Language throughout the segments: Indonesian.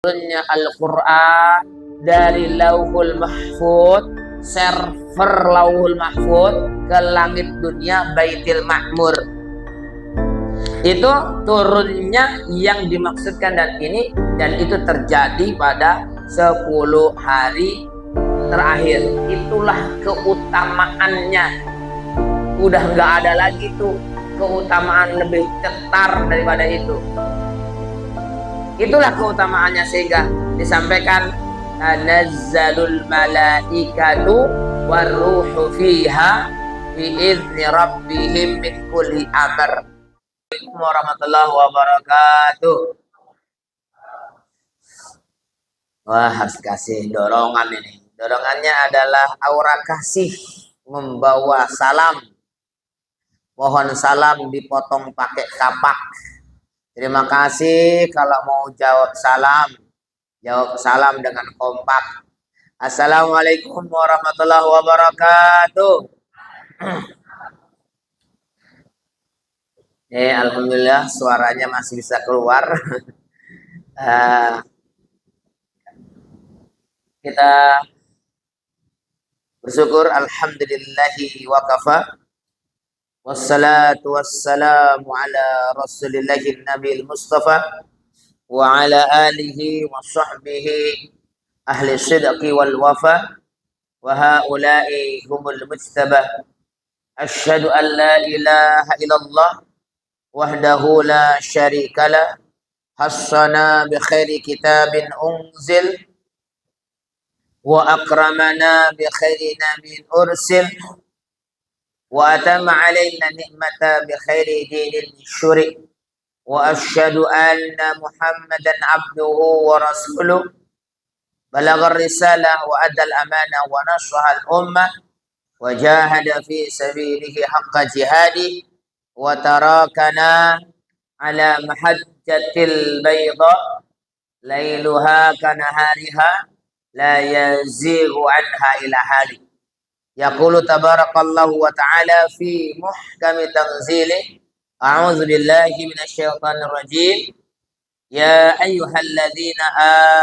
turunnya Al-Quran dari Lauhul Mahfud, server Lauhul Mahfud ke langit dunia Baitul Ma'mur. Itu turunnya yang dimaksudkan dan itu terjadi pada 10 hari terakhir. Itulah keutamaannya. Udah nggak ada lagi tuh keutamaan lebih cetar daripada itu. Itulah keutamaannya, sehingga disampaikan tanazzalul malaikatu waruhu fiha biizni rabbihim min kulli amr. Assalamualaikum warahmatullahi wabarakatuh. Wah, harus kasih dorongan ini. Dorongannya adalah aura kasih, membawa salam. Mohon salam dipotong pakai kapak. Terima kasih. Kalau mau jawab salam dengan kompak. Assalamualaikum warahmatullahi wabarakatuh. Alhamdulillah suaranya masih bisa keluar. Kita bersyukur, alhamdulillahi wa kafa. Wassalatu wassalamu ala rasulillahi nabil mustafa wa ala alihi wa sahbihi ahli sidqi wal wafa wa haula'i humul mujtabah. Asyhadu an la ilaha illallah wahdahu la syarikalah, hassana bi khairi kitabin unzil wa akramana bi khairi nabiyyin ursil wa atama alaina ni'mata bi khairi dinin syuri wa asyhadu anna muhammadan abduhu wa rasuluh balaghar risalah wa adal amanah wa nasahal ummah wa jahada fi sabilihi haqqa jihadi wa tarakana ala mahajjatil bayda lailuha kanahariha la yazighu anha ila halik. Yaqulu tabarakallahu wa ta'ala fi muhkami tanzilih. A'udzu billahi minasyaitonir rajim. Ya ayyuhalladzina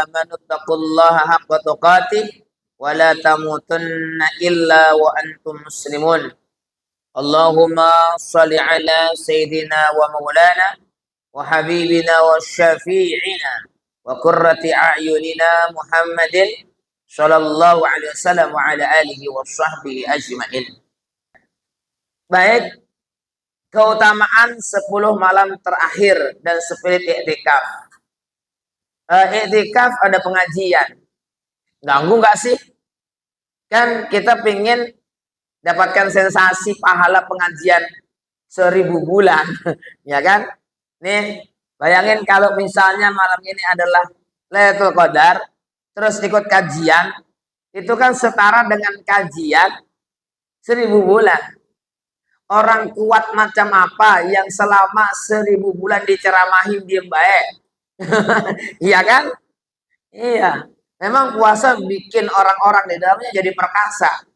amanu taqullaha haqqa tuqatih wa la tamutunna illa wa antum muslimun. Allahumma shalli ala sayyidina wa maulana wa habibina wa syafi'ina wa qurrati a'yunina Muhammadin sallallahu alaihi wasallam wa ala alihi wa sahbihi ajma'in. Baik, keutamaan 10 malam terakhir dan spirit i'tikaf. I'tikaf ada pengajian. Ganggu nggak sih? Kan kita pengen dapatkan sensasi pahala pengajian 1000 bulan, ya kan? Nih, bayangin kalau misalnya malam ini adalah Lailatul Qadar, terus ikut kajian, itu kan setara dengan kajian 1000 bulan. Orang kuat macam apa yang selama 1000 bulan diceramahin diem baik? Iya kan? Iya. Memang puasa bikin orang-orang di dalamnya jadi perkasa.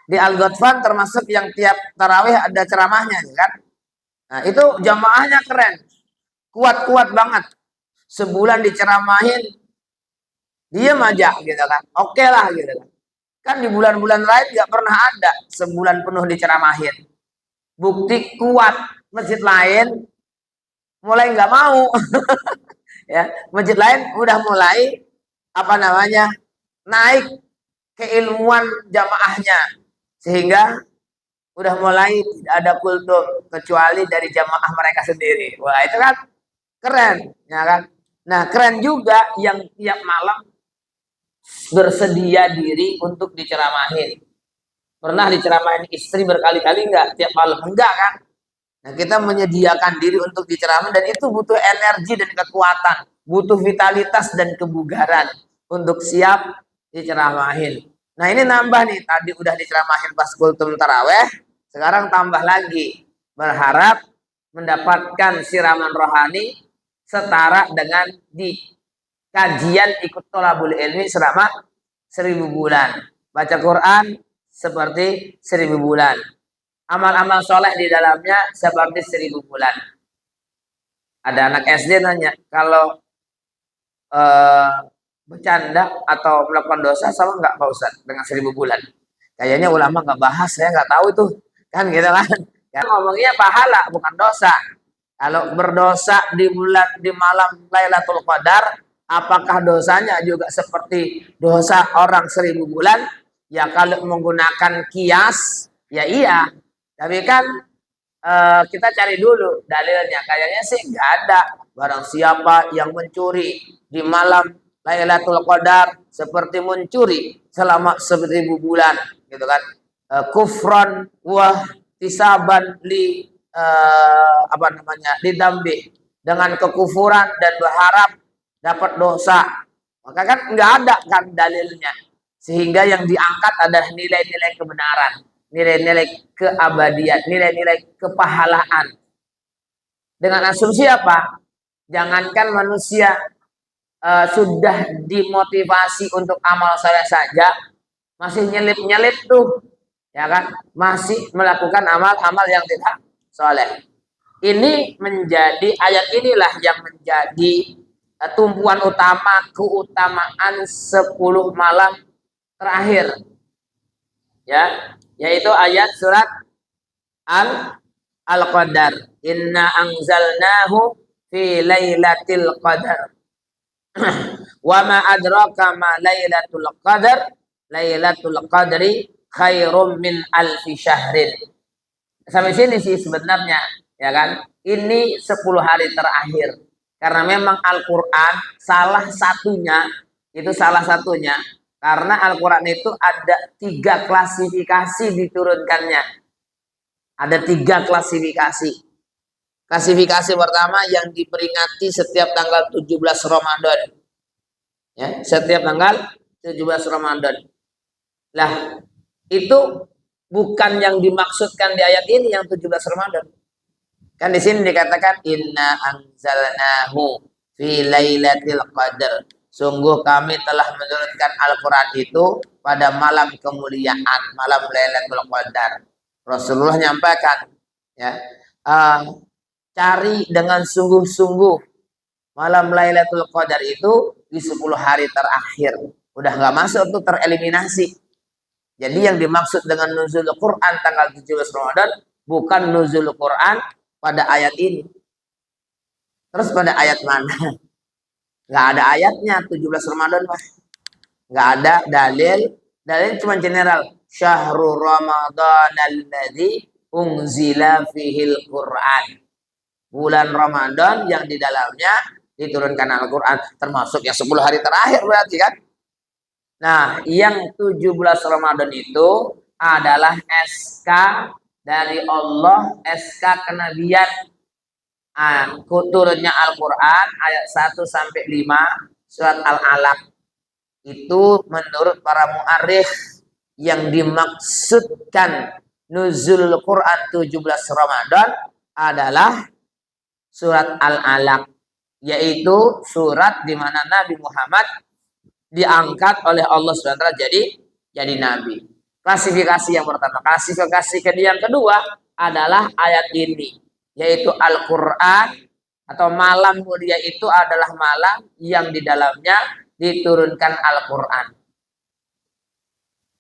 Di Al-Ghadfan termasuk yang tiap tarawih ada ceramahnya, kan? Nah, itu jamaahnya keren. Kuat-kuat banget. Sebulan diceramahin, diem aja gitu kan. Oke lah gitu kan. Kan di bulan-bulan lain gak pernah ada sebulan penuh diceramahin. Bukti kuat. Masjid lain mulai nggak mau. Ya, masjid lain udah mulai naik keilmuan jamaahnya, sehingga udah mulai tidak ada kultum kecuali dari jamaah mereka sendiri. Wah, itu kan keren, ya kan? Nah, keren juga yang tiap malam bersedia diri untuk diceramahin. Pernah diceramahin istri berkali-kali enggak? Tiap malam enggak kan? Nah, kita menyediakan diri untuk diceramahin, dan itu butuh energi dan kekuatan, butuh vitalitas dan kebugaran untuk siap diceramahin. Nah, ini nambah nih, tadi udah diceramahin pas kultum taraweh, sekarang tambah lagi, berharap mendapatkan siraman rohani setara dengan di kajian ikut tholabul ilmi selama 1000 bulan. Baca Quran seperti 1000 bulan. Amal-amal soleh di dalamnya seperti 1000 bulan. Ada anak SD nanya, kalau eh, bercanda atau melakukan dosa sama nggak Pak Ustadz dengan 1.000 bulan? Kayaknya ulama nggak bahas, saya nggak tahu itu kan gitu kan. Kan ngomongnya pahala bukan dosa. Kalau berdosa di bulan di malam Lailatul Qadar, apakah dosanya juga seperti dosa orang 1.000 bulan? Ya kalau menggunakan kias, ya iya. Tapi kan kita cari dulu dalilnya. Kayaknya sih nggak ada. Barang siapa yang mencuri di malam Lailatul Qadar seperti mencuri selama 1.000 bulan, gitu kan? Kufron wah tisaban li apa namanya didambi dengan kekufuran dan berharap dapat dosa, maka kan nggak ada kan dalilnya, sehingga yang diangkat adalah nilai-nilai kebenaran, nilai-nilai keabadian, nilai-nilai kepahalaan. Dengan asumsi apa? Jangankan manusia sudah dimotivasi untuk amal soleh saja, masih nyelip-nyelip tuh, ya kan? Masih melakukan amal-amal yang tidak soleh. Ini menjadi ayat inilah yang menjadi tumpuan utama keutamaan 10 malam terakhir, ya, yaitu ayat surat Al-Qadar. Inna anzalnahu fi lailatul qadar. Wa ma adraka ma lailatul qadar. Lailatul qadri khairum min alfi syahrin. Sampai sini sih sebenarnya, ya kan? Ini 10 hari terakhir. Karena memang Al-Qur'an salah satunya karena Al-Qur'an itu ada 3 klasifikasi diturunkannya. Ada 3 klasifikasi. Klasifikasi pertama yang diperingati setiap tanggal 17 Ramadan. Ya, setiap tanggal 17 Ramadan. Lah, itu bukan yang dimaksudkan di ayat ini yang 17 Ramadan. Kan di sini dikatakan inna anzalnahu fi lailatul qadar. Sungguh kami telah menurunkan Al-Qur'an itu pada malam kemuliaan, malam Lailatul Qadar. Rasulullah nyampaikan, ya, cari dengan sungguh-sungguh malam Lailatul Qadar itu di 10 hari terakhir. Udah nggak masuk tuh, tereliminasi. Jadi yang dimaksud dengan nuzul Quran tanggal 17 Ramadan bukan nuzul Quran pada ayat ini. Terus pada ayat mana? Nggak ada ayatnya 17 Ramadan, Mas. Nggak ada dalil. Dalil cuma general. Syahrul Ramadan alladzi unzila fihil Quran. Bulan Ramadan yang di dalamnya diturunkan Al-Quran. Termasuk yang 10 hari terakhir berarti kan. Nah, yang 17 Ramadan itu adalah SK dari Allah, SK kenabian. Turunnya Al-Quran ayat 1 sampai 5 surat Al-Alaq. Itu menurut para mu'arikh yang dimaksudkan nuzul Quran 17 Ramadan adalah surat Al-Alaq, yaitu surat di mana Nabi Muhammad diangkat oleh Allah SWT jadi nabi. Klasifikasi yang pertama. Klasifikasi yang kedua adalah ayat ini, yaitu Al-Quran atau malam mulia itu adalah malam yang di dalamnya diturunkan Al-Quran.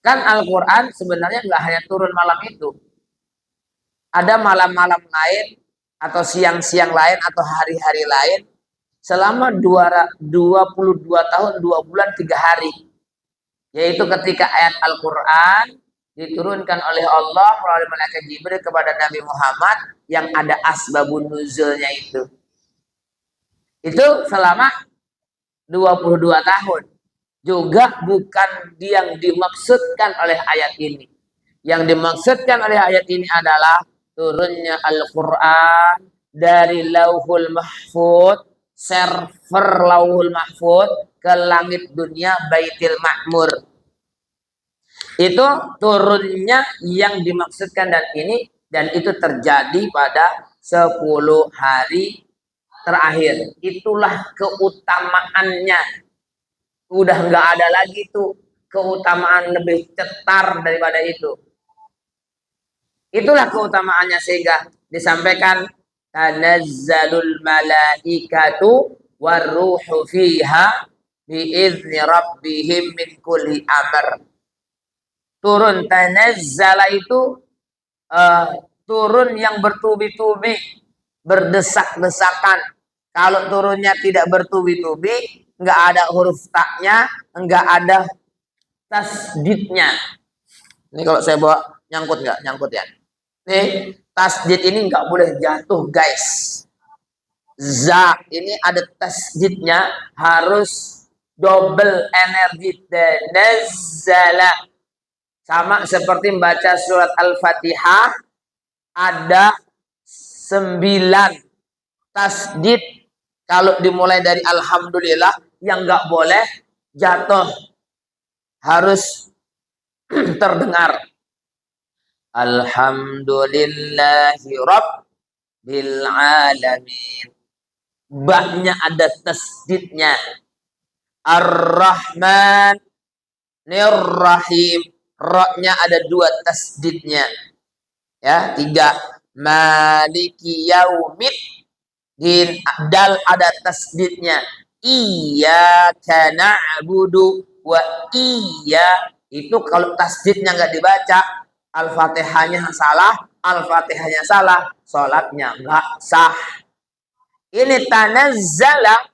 Kan Al-Quran sebenarnya nggak hanya turun malam itu. Ada malam-malam lain atau siang-siang lain atau hari-hari lain selama 22 tahun, 2 bulan, 3 hari. Yaitu ketika ayat Al-Quran diturunkan oleh Allah melalui malaikat Jibril kepada Nabi Muhammad yang ada asbabun nuzulnya itu. Itu selama 22 tahun. Juga bukan yang dimaksudkan oleh ayat ini. Yang dimaksudkan oleh ayat ini adalah turunnya Al-Quran dari Lauhul Mahfud, server Lauhul Mahfud ke langit dunia Baitul Ma'mur. Itu turunnya yang dimaksudkan dan itu terjadi pada 10 hari terakhir. Itulah keutamaannya. Udah nggak ada lagi tuh keutamaan lebih cetar daripada itu. Itulah keutamaannya sehingga disampaikan tanazzalul malaikatu waruhu fiha biizni rabbihim min kulli amr. Turun tanazzala itu turun yang bertubi-tubi, berdesak-desakan. Kalau turunnya tidak bertubi-tubi, nggak ada huruf taknya, nggak ada tasdidnya. Ini kalau saya bawa nyangkut nggak? Nyangkut ya. Nih, tasdid ini nggak boleh jatuh, guys. Za ini ada tasdidnya, harus double energi. Tanazzala. Sama seperti membaca surat Al-Fatihah, ada 9 tasdid. Kalau dimulai dari Alhamdulillah, yang nggak boleh jatuh, harus terdengar. Alhamdulillahi Rabbil Alamin. Ba-nya ada tasdidnya. Ar-Rahman Nir-Rahim. Ra-nya ada 2 tasdidnya. Ya, 3. Maliki yaumid din. Dal ada tasdidnya. Iyyaka na'budu wa itu kalau tasdidnya nggak dibaca, Al-Fatihahnya salah, sholatnya nggak sah. Ini tanazzala,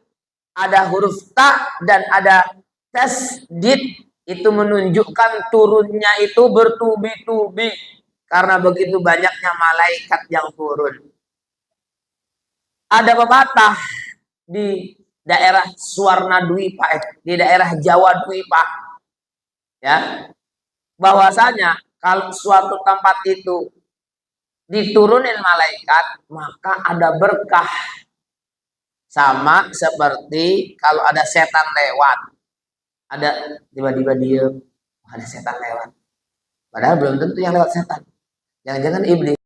ada huruf ta dan ada tasdid, itu menunjukkan turunnya itu bertubi-tubi karena begitu banyaknya malaikat yang turun. Ada pepatah di daerah Suwarna Dwipa, di daerah Jawa Dwipa, ya, bahwasanya kalau suatu tempat itu diturunin malaikat, maka ada berkah. Sama seperti kalau ada setan lewat, ada tiba-tiba diem, ada setan lewat, padahal belum tentu yang lewat setan, jangan-jangan iblis.